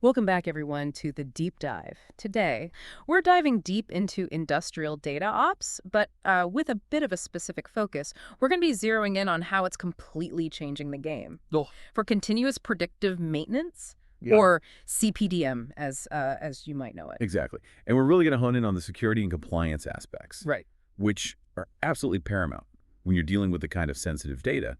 Welcome back, everyone, to the deep dive. Today, we're diving deep into industrial data ops, but with a bit of a specific focus. We're going to be zeroing in on how it's completely changing the game. Oh, For continuous predictive maintenance, yeah, or cPdM, as you might know it. exactly. And we're really going to hone in on the security and compliance aspects, Right. which are absolutely paramount when you're dealing with the kind of sensitive data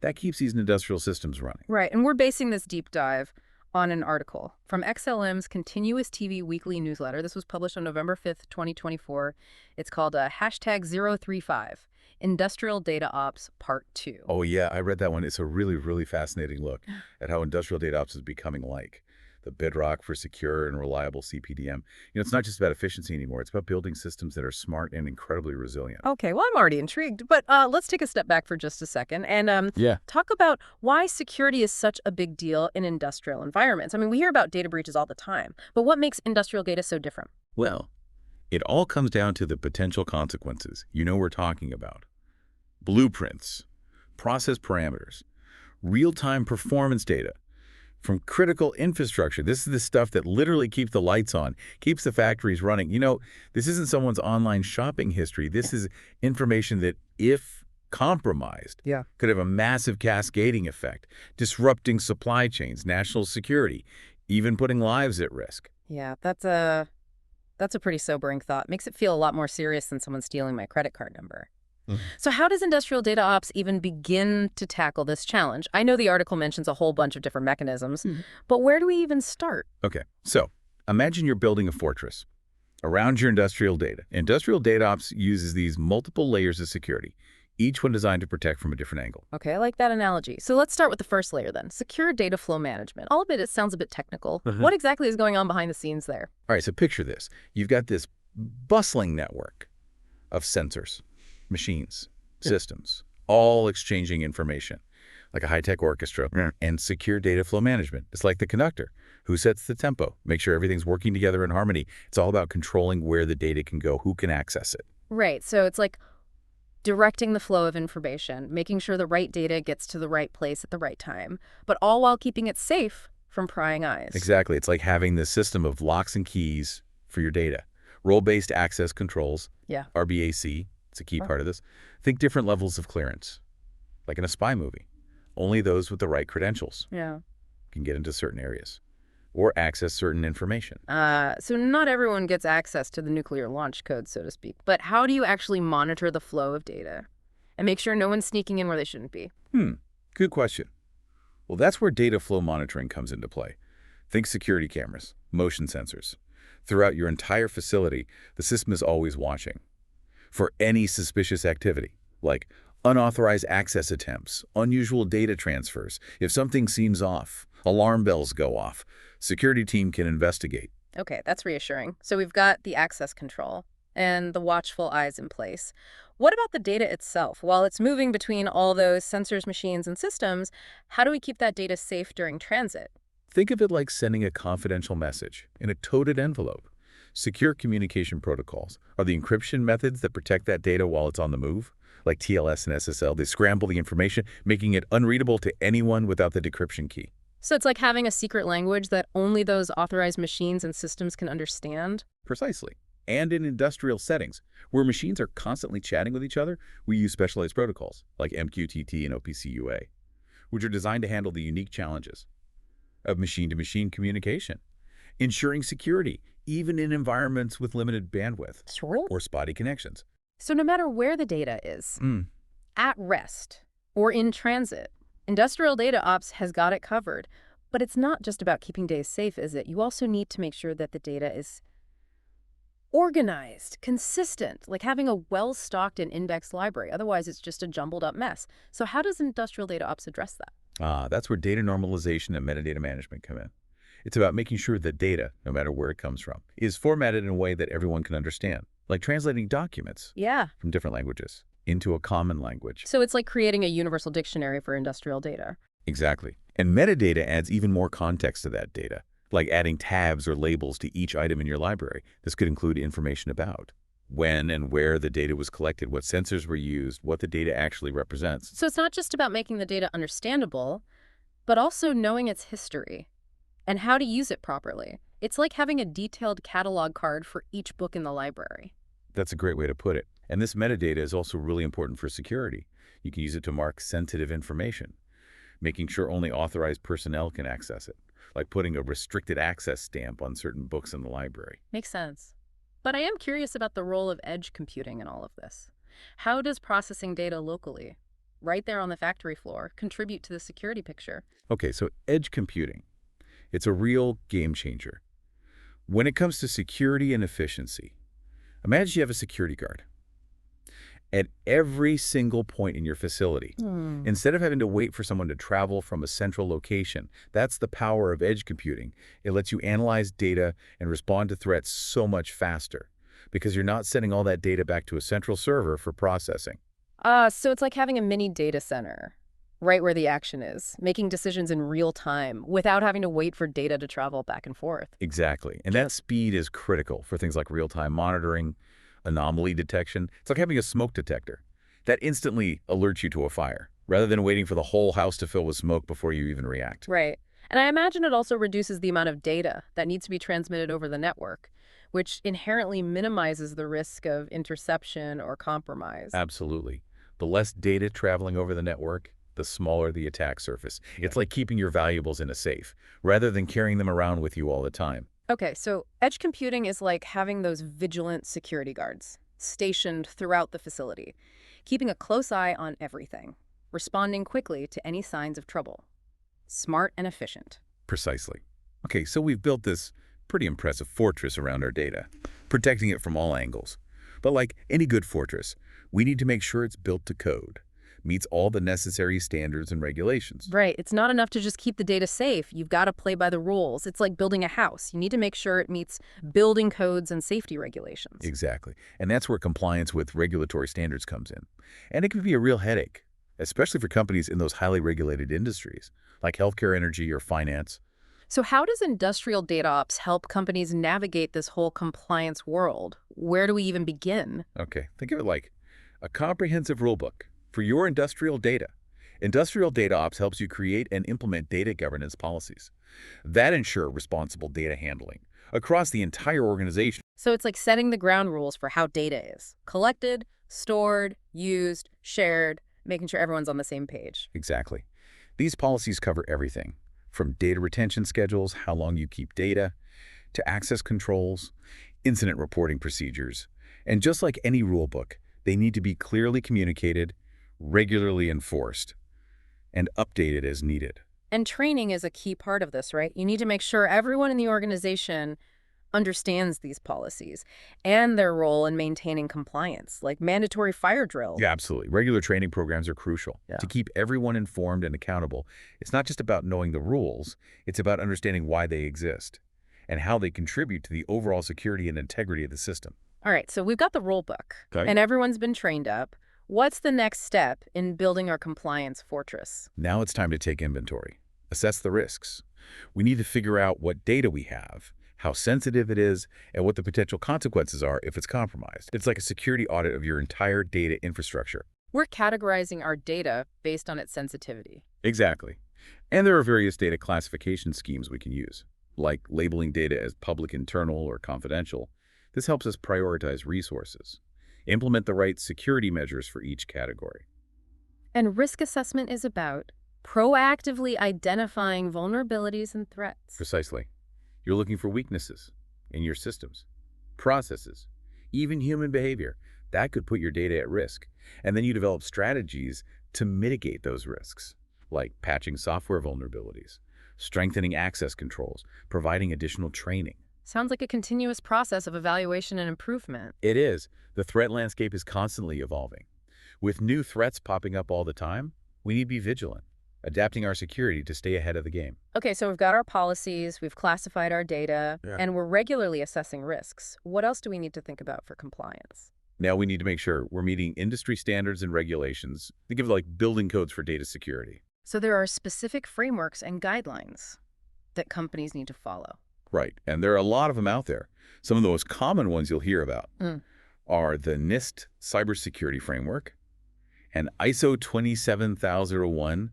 that keeps these industrial systems running. Right, and we're basing this deep dive on an article from XLM's Continuous TV Weekly Newsletter. This was published on November 5th, 2024. It's called #035, Industrial Data Ops Part 2. Oh, yeah, I read that one. It's a really, really fascinating look at how industrial data ops is becoming like the bedrock for secure and reliable cPdM. It's not just about efficiency anymore. It's about building systems that are smart and incredibly resilient. Okay, well, I'm already intrigued, but let's take a step back for just a second and Yeah. talk about why security is such a big deal in industrial environments. I mean, we hear about data breaches all the time, but what makes industrial data so different? Well, it all comes down to the potential consequences we're talking about. Blueprints, process parameters, real-time performance data from critical infrastructure. This is the stuff that literally keeps the lights on, keeps the factories running. This isn't someone's online shopping history. This is information that, if compromised, Yeah. could have a massive cascading effect, disrupting supply chains, national security, even putting lives at risk. Yeah, that's a pretty sobering thought. Makes it feel a lot more serious than someone stealing my credit card number. Mhm. So how does industrial data ops even begin to tackle this challenge? I know the article mentions a whole bunch of different mechanisms, but where do we even start? Okay, so imagine you're building a fortress around your industrial data. Industrial data ops uses these multiple layers of security, each one designed to protect from a different angle. Okay, I like that analogy. So let's start with the first layer then. Secure data flow management. All of it sounds a bit technical. What exactly is going on behind the scenes there? All right, so picture this. You've got this bustling network of sensors, machines, systems, all exchanging information, like a high-tech orchestra, and secure data flow management. It's like the conductor who sets the tempo, make sure everything's working together in harmony. It's all about controlling where the data can go, who can access it. Right, so it's like directing the flow of information, making sure the right data gets to the right place at the right time, but all while keeping it safe from prying eyes. Exactly. It's like having this system of locks and keys for your data. Role-based access controls, Yeah. RBAC, it's a key part of this. Think different levels of clearance, like in a spy movie. Only those with the right credentials Yeah. can get into certain areas or access certain information. So not everyone gets access to the nuclear launch code, so to speak. But how do you actually monitor the flow of data and make sure no one's sneaking in where they shouldn't be? Good question. Well, that's where data flow monitoring comes into play. Think security cameras, motion sensors. Throughout your entire facility, the system is always watching for any suspicious activity, like unauthorized access attempts, unusual data transfers. If something seems off, alarm bells go off. Security team can investigate. Okay, that's reassuring. So we've got the access control and the watchful eyes in place. What about the data itself? While it's moving between all those sensors, machines, and systems, how do we keep that data safe during transit? Think of it like sending a confidential message in a toted envelope. Secure communication protocols are the encryption methods that protect that data while it's on the move, like TLS and SSL. They scramble the information, making it unreadable to anyone without the decryption key. So it's like having a secret language that only those authorized machines and systems can understand? Precisely. And in industrial settings, where machines are constantly chatting with each other, we use specialized protocols like MQTT and OPC-UA, which are designed to handle the unique challenges of machine-to-machine communication, ensuring security, even in environments with limited bandwidth Sure. or spotty connections. So no matter where the data is, at rest or in transit, industrial data ops has got it covered. But it's not just about keeping data safe, is it? You also need to make sure that the data is organized, consistent, like having a well-stocked and indexed library. Otherwise, it's just a jumbled up mess. So how does industrial data ops address that? That's where data normalization and metadata management come in. It's about making sure that data, no matter where it comes from, is formatted in a way that everyone can understand, like translating documents Yeah. from different languages into a common language. So it's like creating a universal dictionary for industrial data. Exactly. And metadata adds even more context to that data, like adding tabs or labels to each item in your library. This could include information about when and where the data was collected, what sensors were used, what the data actually represents. So it's not just about making the data understandable, but also knowing its history. and how to use it properly. It's like having a detailed catalog card for each book in the library. That's a great way to put it. And this metadata is also really important for security. You can use it to mark sensitive information, making sure only authorized personnel can access it, like putting a restricted access stamp on certain books in the library. Makes sense. But I am curious about the role of edge computing in all of this. How does processing data locally, right there on the factory floor, contribute to the security picture? Okay, so edge computing. It's a real game changer. When it comes to security and efficiency, imagine you have a security guard at every single point in your facility. Instead of having to wait for someone to travel from a central location, that's the power of edge computing. It lets you analyze data and respond to threats so much faster because you're not sending all that data back to a central server for processing. So it's like having a mini data center, right where the action is, making decisions in real time without having to wait for data to travel back and forth. Exactly. And that speed is critical for things like real-time monitoring, anomaly detection. It's like having a smoke detector that instantly alerts you to a fire, rather than waiting for the whole house to fill with smoke before you even react. Right. And I imagine it also reduces the amount of data that needs to be transmitted over the network, which inherently minimizes the risk of interception or compromise. Absolutely. The less data traveling over the network, the smaller the attack surface. It's like keeping your valuables in a safe, rather than carrying them around with you all the time. Okay, so edge computing is like having those vigilant security guards stationed throughout the facility, keeping a close eye on everything, responding quickly to any signs of trouble. Smart and efficient. Precisely. Okay, so we've built this pretty impressive fortress around our data, protecting it from all angles. But like any good fortress, we need to make sure it's built to code, meets all the necessary standards and regulations. Right, it's not enough to just keep the data safe. You've got to play by the rules. It's like building a house. You need to make sure it meets building codes and safety regulations. Exactly. And that's where compliance with regulatory standards comes in. And it can be a real headache, especially for companies in those highly regulated industries, like healthcare, energy, or finance. So how does Industrial DataOps help companies navigate this whole compliance world? Where do we even begin? Okay, think of it like a comprehensive rulebook for your industrial data. Industrial DataOps helps you create and implement data governance policies that ensure responsible data handling across the entire organization. So it's like setting the ground rules for how data is collected, stored, used, shared, making sure everyone's on the same page. Exactly. These policies cover everything from data retention schedules, how long you keep data, to access controls, incident reporting procedures. And just like any rulebook, they need to be clearly communicated, regularly enforced, and updated as needed. And training is a key part of this, right? You need to make sure everyone in the organization understands these policies and their role in maintaining compliance, like mandatory fire drills. Yeah, absolutely. Regular training programs are crucial Yeah. to keep everyone informed and accountable. It's not just about knowing the rules, it's about understanding why they exist and how they contribute to the overall security and integrity of the system. All right, so we've got the rule book, Okay. and everyone's been trained up. What's the next step in building our compliance fortress? Now it's time to take inventory, assess the risks. We need to figure out what data we have, how sensitive it is, and what the potential consequences are if it's compromised. It's like a security audit of your entire data infrastructure. We're categorizing our data based on its sensitivity. Exactly. And there are various data classification schemes we can use, like labeling data as public, internal, or confidential. This helps us prioritize resources, implement the right security measures for each category. And risk assessment is about proactively identifying vulnerabilities and threats. Precisely. You're looking for weaknesses in your systems, processes, even human behavior. That could put your data at risk. And then you develop strategies to mitigate those risks, like patching software vulnerabilities, strengthening access controls, providing additional training. Sounds like a continuous process of evaluation and improvement. It is. The threat landscape is constantly evolving. With new threats popping up all the time, we need to be vigilant, adapting our security to stay ahead of the game. Okay, so we've got our policies, we've classified our data, Yeah. and we're regularly assessing risks. What else do we need to think about for compliance? Now we need to make sure we're meeting industry standards and regulations. Think of it like building codes for data security. So there are specific frameworks and guidelines that companies need to follow. Right, and there are a lot of them out there. Some of the most common ones you'll hear about are the NIST Cybersecurity Framework and ISO 27001.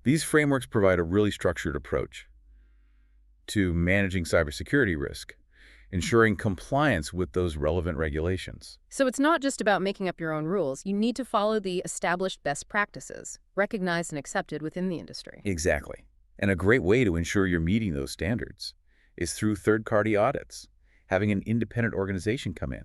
These frameworks provide a really structured approach to managing cybersecurity risk, ensuring compliance with those relevant regulations. So it's not just about making up your own rules. You need to follow the established best practices, recognized and accepted within the industry. Exactly. And a great way to ensure you're meeting those standards is through third-party audits. Having an independent organization come in,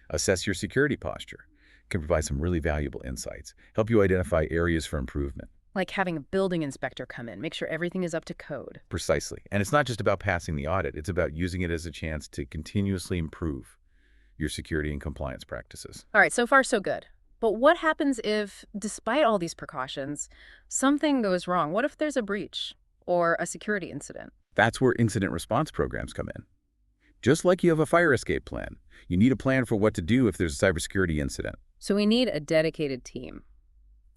assess your security posture, can provide some really valuable insights, help you identify areas for improvement. Like having a building inspector come in, make sure everything is up to code. Precisely. And it's not just about passing the audit, it's about using it as a chance to continuously improve your security and compliance practices. All right, so far so good. But what happens if, despite all these precautions, something goes wrong? What if there's a breach or a security incident? That's where incident response programs come in. Just like you have a fire escape plan, you need a plan for what to do if there's a cybersecurity incident. So we need a dedicated team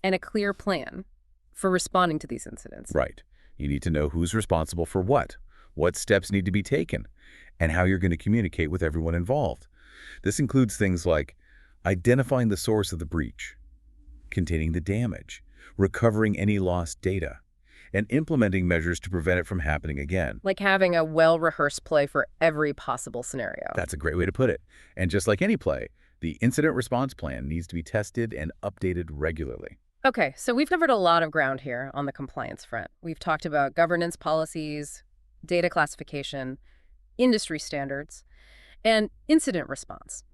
and a clear plan for responding to these incidents. Right. You need to know who's responsible for what steps need to be taken, and how you're going to communicate with everyone involved. This includes things like identifying the source of the breach, containing the damage, recovering any lost data, and implementing measures to prevent it from happening again. Like having a well-rehearsed play for every possible scenario. That's a great way to put it. And just like any play, the incident response plan needs to be tested and updated regularly. Okay, so we've covered a lot of ground here on the compliance front. We've talked about governance policies, data classification, industry standards, and incident response.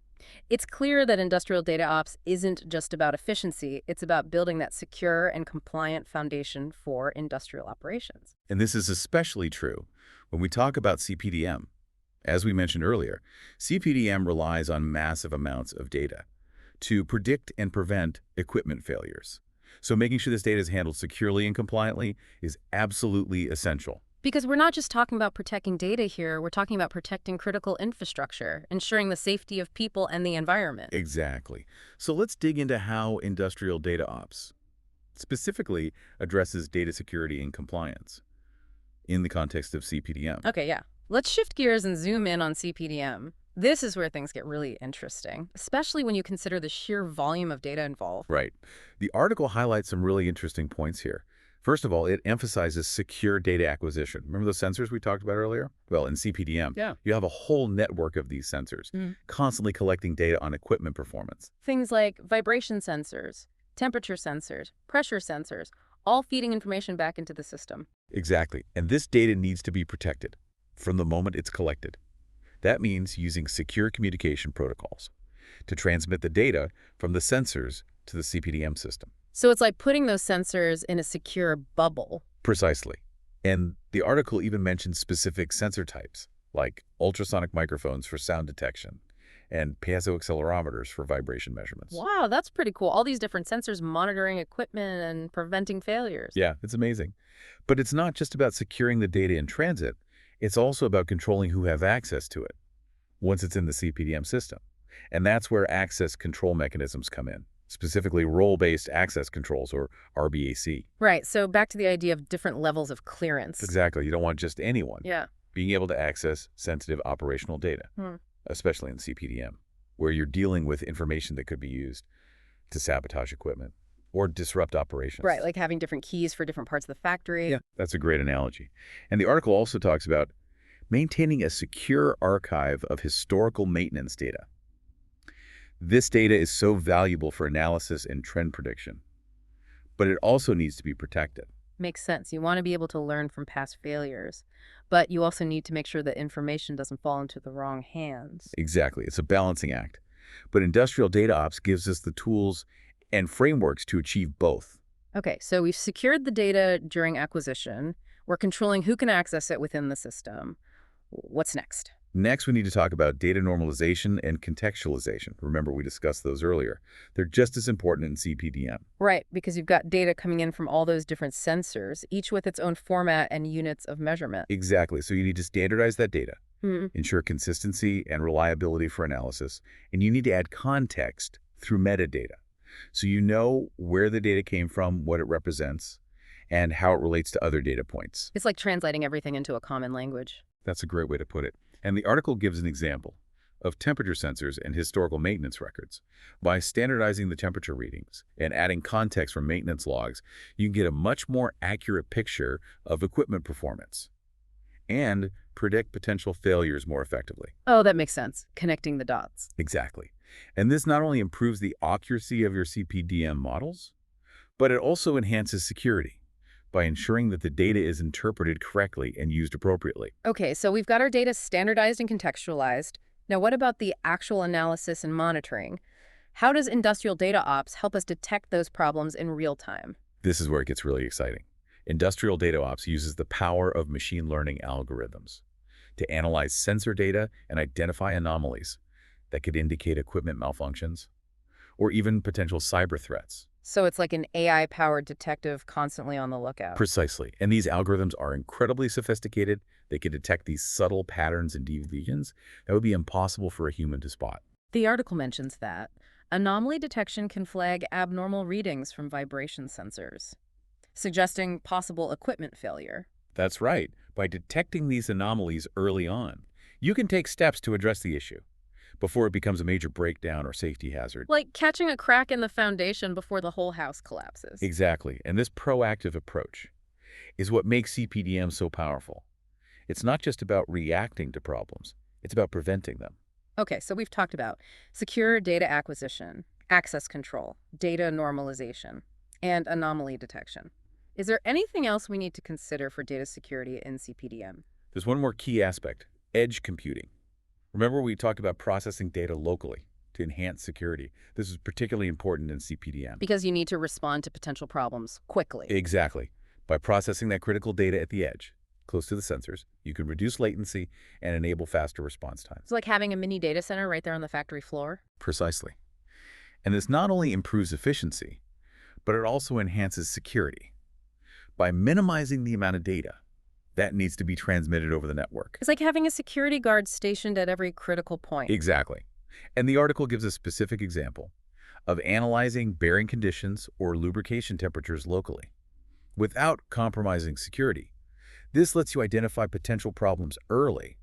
It's clear that industrial data ops isn't just about efficiency, it's about building that secure and compliant foundation for industrial operations. And this is especially true when we talk about cPdM. As we mentioned earlier, cPdM relies on massive amounts of data to predict and prevent equipment failures. So making sure this data is handled securely and compliantly is absolutely essential. Because we're not just talking about protecting data here, we're talking about protecting critical infrastructure, ensuring the safety of people and the environment. Exactly. So let's dig into how industrial data ops specifically addresses data security and compliance in the context of cPdM. Okay, yeah. Let's shift gears and zoom in on cPdM. This is where things get really interesting, especially when you consider the sheer volume of data involved. Right. The article highlights some really interesting points here. First of all, it emphasizes secure data acquisition. Remember those sensors we talked about earlier? Well, in cPdM, you have a whole network of these sensors, constantly collecting data on equipment performance. Things like vibration sensors, temperature sensors, pressure sensors, all feeding information back into the system. Exactly. And this data needs to be protected from the moment it's collected. That means using secure communication protocols to transmit the data from the sensors to the cPdM system. So it's like putting those sensors in a secure bubble. Precisely. And the article even mentions specific sensor types, like ultrasonic microphones for sound detection and piezo accelerometers for vibration measurements. Wow, that's pretty cool. All these different sensors monitoring equipment and preventing failures. Yeah, it's amazing. But it's not just about securing the data in transit. It's also about controlling who have access to it once it's in the cPdM system. And that's where access control mechanisms come in, specifically role-based access controls, or RBAC. Right, so back to the idea of different levels of clearance. Exactly. You don't want just anyone being able to access sensitive operational data, especially in cPdM, where you're dealing with information that could be used to sabotage equipment or disrupt operations. Right, like having different keys for different parts of the factory. Yeah, that's a great analogy. And the article also talks about maintaining a secure archive of historical maintenance data. This data is so valuable for analysis and trend prediction, but it also needs to be protected. Makes sense. You want to be able to learn from past failures, but you also need to make sure that information doesn't fall into the wrong hands. Exactly. It's a balancing act. But industrial data ops gives us the tools and frameworks to achieve both. Okay, so we've secured the data during acquisition. We're controlling who can access it within the system. What's next? Next, we need to talk about data normalization and contextualization. Remember, we discussed those earlier. They're just as important in cPdM. Right, because you've got data coming in from all those different sensors, each with its own format and units of measurement. Exactly. So you need to standardize that data, ensure consistency and reliability for analysis, and you need to add context through metadata. So you know where the data came from, what it represents, and how it relates to other data points. It's like translating everything into a common language. That's a great way to put it. And the article gives an example of temperature sensors and historical maintenance records. By standardizing the temperature readings and adding context from maintenance logs, you can get a much more accurate picture of equipment performance and predict potential failures more effectively. Oh, that makes sense. Connecting the dots. Exactly. And this not only improves the accuracy of your cPdM models, but it also enhances security by ensuring that the data is interpreted correctly and used appropriately. Okay, so we've got our data standardized and contextualized. Now, what about the actual analysis and monitoring? How does industrial data ops help us detect those problems in real time? This is where it gets really exciting. Industrial DataOps uses the power of machine learning algorithms to analyze sensor data and identify anomalies that could indicate equipment malfunctions or even potential cyber threats. So it's like an AI-powered detective constantly on the lookout. Precisely. And these algorithms are incredibly sophisticated. They can detect these subtle patterns and deviations that would be impossible for a human to spot. The article mentions that anomaly detection can flag abnormal readings from vibration sensors, suggesting possible equipment failure. That's right. By detecting these anomalies early on, you can take steps to address the issue before it becomes a major breakdown or safety hazard. Like catching a crack in the foundation before the whole house collapses. Exactly. And this proactive approach is what makes cPdM so powerful. It's not just about reacting to problems, it's about preventing them. Okay, so we've talked about secure data acquisition, access control, data normalization, and anomaly detection. Is there anything else we need to consider for data security in cPdM? There's one more key aspect, edge computing. Remember we talked about processing data locally to enhance security. This is particularly important in cPdM. Because you need to respond to potential problems quickly. Exactly. By processing that critical data at the edge, close to the sensors, you can reduce latency and enable faster response times. It's like having a mini data center right there on the factory floor. Precisely. And this not only improves efficiency, but it also enhances security by minimizing the amount of data that needs to be transmitted over the network. It's like having a security guard stationed at every critical point. Exactly. And the article gives a specific example of analyzing bearing conditions or lubrication temperatures locally without compromising security. This lets you identify potential problems early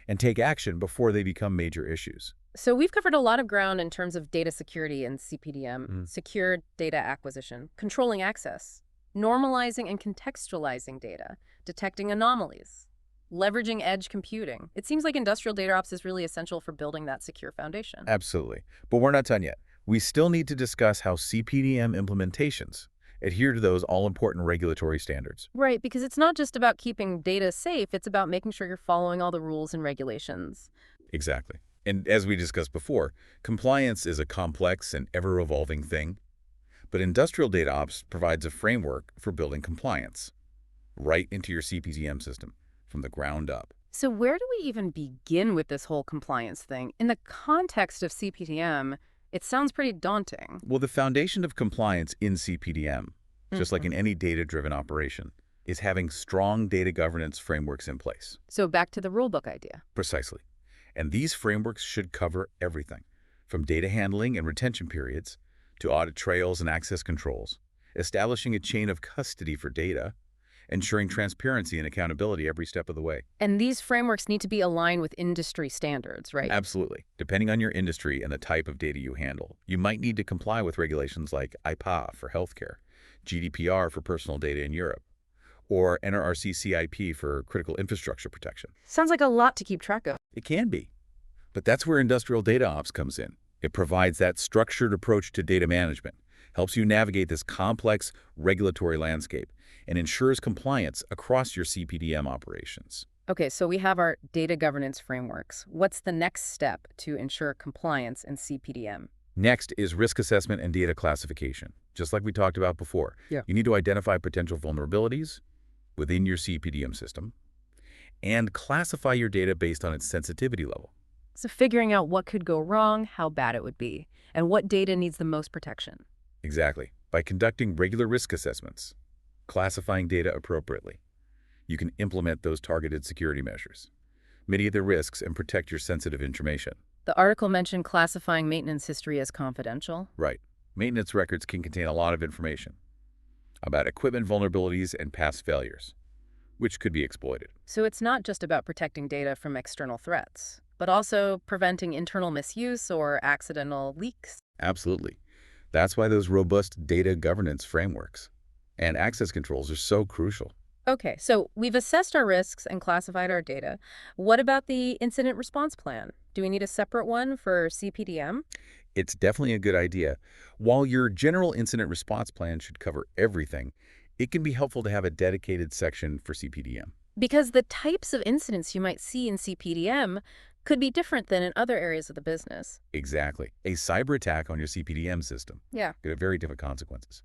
and take action before they become major issues. So we've covered a lot of ground in terms of data security in cPdM, Mm. secure data acquisition, controlling access, normalizing and contextualizing data, detecting anomalies, leveraging edge computing. It seems like industrial data ops is really essential for building that secure foundation. Absolutely. But we're not done yet. We still need to discuss how cPdM implementations adhere to those all-important regulatory standards. Right, because it's not just about keeping data safe, it's about making sure you're following all the rules and regulations. Exactly. And as we discussed before, compliance is a complex and ever-evolving thing. But industrial data ops provides a framework for building compliance right into your cPdM system from the ground up. So where do we even begin with this whole compliance thing? In the context of cPdM, it sounds pretty daunting. Well, the foundation of compliance in cPdM, just like in any data-driven operation, is having strong data governance frameworks in place. So back to the rulebook idea. Precisely. And these frameworks should cover everything, from data handling and retention periods to audit trails and access controls, establishing a chain of custody for data, ensuring transparency and accountability every step of the way. And these frameworks need to be aligned with industry standards, right? Absolutely. Depending on your industry and the type of data you handle, you might need to comply with regulations like IPA for healthcare, GDPR for personal data in Europe, or NRC CIP for critical infrastructure protection. Sounds like a lot to keep track of. It can be. But that's where industrial data ops comes in. It provides that structured approach to data management, helps you navigate this complex regulatory landscape, and ensures compliance across your cPdM operations. Okay, so we have our data governance frameworks. What's the next step to ensure compliance in cPdM? Next is risk assessment and data classification. Just like we talked about before, you need to identify potential vulnerabilities within your cPdM system and classify your data based on its sensitivity level. So figuring out what could go wrong, how bad it would be, and what data needs the most protection. Exactly. By conducting regular risk assessments, classifying data appropriately, you can implement those targeted security measures, mitigate the risks, and protect your sensitive information. The article mentioned classifying maintenance history as confidential. Right. Maintenance records can contain a lot of information about equipment vulnerabilities and past failures, which could be exploited. So it's not just about protecting data from external threats, but also preventing internal misuse or accidental leaks. Absolutely. That's why those robust data governance frameworks and access controls are so crucial. Okay, so we've assessed our risks and classified our data. What about the incident response plan? Do we need a separate one for cPdM? It's definitely a good idea. While your general incident response plan should cover everything, it can be helpful to have a dedicated section for cPdM. Because the types of incidents you might see in cPdM could be different than in other areas of the business. Exactly. A cyber attack on your cPdM system Yeah. could have very different consequences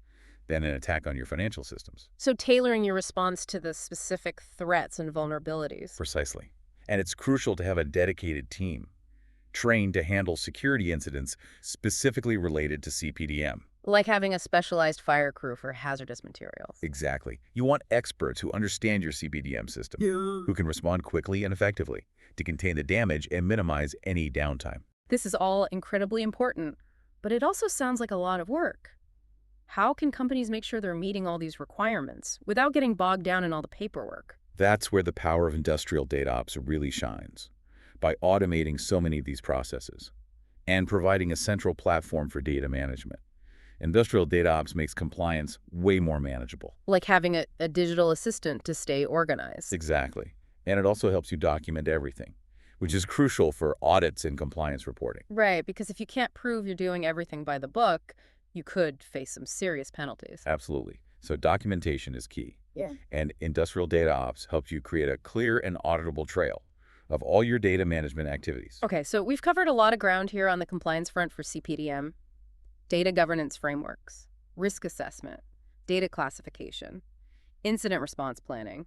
than an attack on your financial systems. So tailoring your response to the specific threats and vulnerabilities. Precisely. And it's crucial to have a dedicated team trained to handle security incidents specifically related to cPdM. Like having a specialized fire crew for hazardous materials. Exactly. You want experts who understand your cPdM system, who can respond quickly and effectively to contain the damage and minimize any downtime. This is all incredibly important, but it also sounds like a lot of work. How can companies make sure they're meeting all these requirements without getting bogged down in all the paperwork? That's where the power of industrial DataOps really shines, by automating so many of these processes and providing a central platform for data management. Industrial DataOps makes compliance way more manageable. Like having a digital assistant to stay organized. Exactly. And it also helps you document everything, which is crucial for audits and compliance reporting. Right, because if you can't prove you're doing everything by the book, you could face some serious penalties. Absolutely. So documentation is key. Yeah. And Industrial DataOps helps you create a clear and auditable trail of all your data management activities. Okay, so we've covered a lot of ground here on the compliance front for cPdM, data governance frameworks, risk assessment, data classification, incident response planning,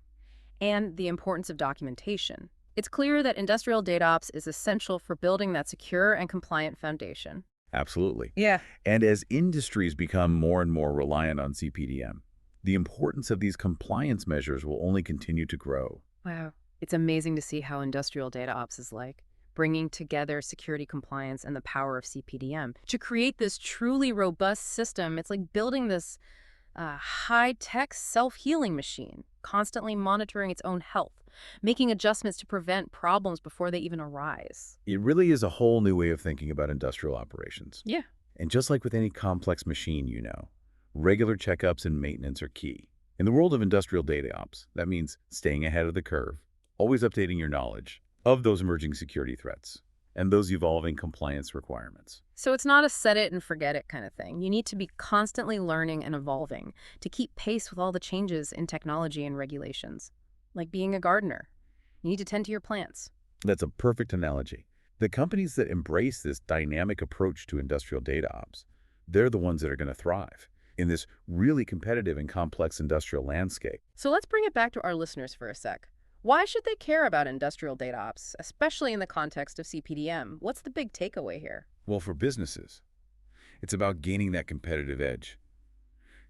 and the importance of documentation. It's clear that industrial DataOps is essential for building that secure and compliant foundation. Absolutely. Yeah. And as industries become more and more reliant on cPdM, the importance of these compliance measures will only continue to grow. Wow. It's amazing to see how industrial DataOps is like, bringing together security compliance and the power of cPdM to create this truly robust system. It's like building this high-tech self-healing machine, constantly monitoring its own health, making adjustments to prevent problems before they even arise. It really is a whole new way of thinking about industrial operations. Yeah. And just like with any complex machine, regular checkups and maintenance are key. In the world of industrial DataOps, that means staying ahead of the curve, always updating your knowledge of those emerging security threats and those evolving compliance requirements. So it's not a set it and forget it kind of thing. You need to be constantly learning and evolving to keep pace with all the changes in technology and regulations. Like being a gardener. You need to tend to your plants. That's a perfect analogy. The companies that embrace this dynamic approach to industrial DataOps, they're the ones that are going to thrive in this really competitive and complex industrial landscape. So let's bring it back to our listeners for a sec. Why should they care about industrial DataOps, especially in the context of cPdM? What's the big takeaway here? Well, for businesses, it's about gaining that competitive edge.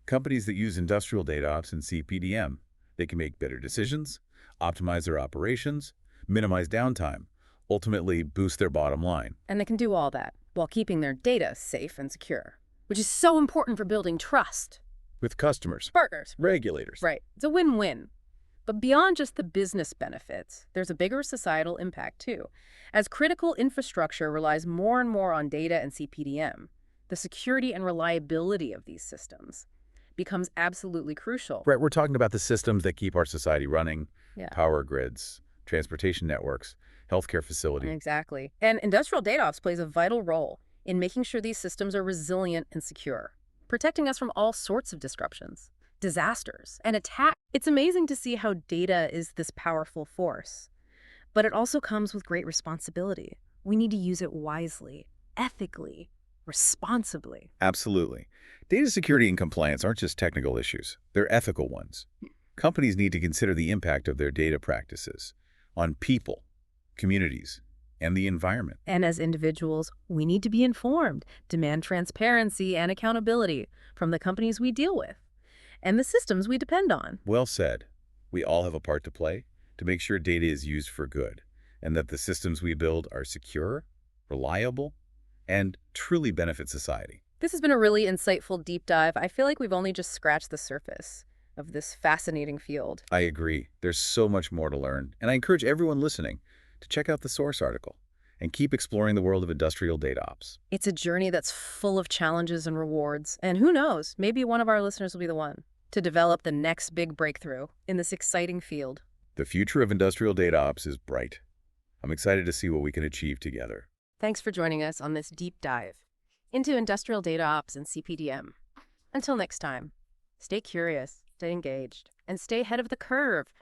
Companies that use industrial DataOps and cPdM, they can make better decisions, optimize their operations, minimize downtime, ultimately boost their bottom line. And they can do all that while keeping their data safe and secure, which is so important for building trust. With customers, Partners. regulators. Right. It's a win-win. But beyond just the business benefits, there's a bigger societal impact too. As critical infrastructure relies more and more on data and cPdM, the security and reliability of these systems becomes absolutely crucial. Right, we're talking about the systems that keep our society running, Yeah. power grids, transportation networks, healthcare facilities. Exactly. And industrial DataOps plays a vital role in making sure these systems are resilient and secure, protecting us from all sorts of disruptions, disasters, and attacks. It's amazing to see how data is this powerful force, but it also comes with great responsibility. We need to use it wisely, ethically, responsibly. Absolutely. Data security and compliance aren't just technical issues, they're ethical ones. Companies need to consider the impact of their data practices on people, communities, and the environment. And as individuals, we need to be informed, demand transparency and accountability from the companies we deal with and the systems we depend on. Well said. We all have a part to play to make sure data is used for good and that the systems we build are secure, reliable, and truly benefit society. This has been a really insightful deep dive. I feel like we've only just scratched the surface of this fascinating field. I agree. There's so much more to learn, and I encourage everyone listening to check out the source article and keep exploring the world of industrial DataOps. It's a journey that's full of challenges and rewards, and who knows, maybe one of our listeners will be the one. to develop the next big breakthrough in this exciting field. The future of industrial data ops is bright. I'm excited to see what we can achieve together. Thanks for joining us on this deep dive into industrial data ops and cPdM. Until next time, stay curious, stay engaged, and stay ahead of the curve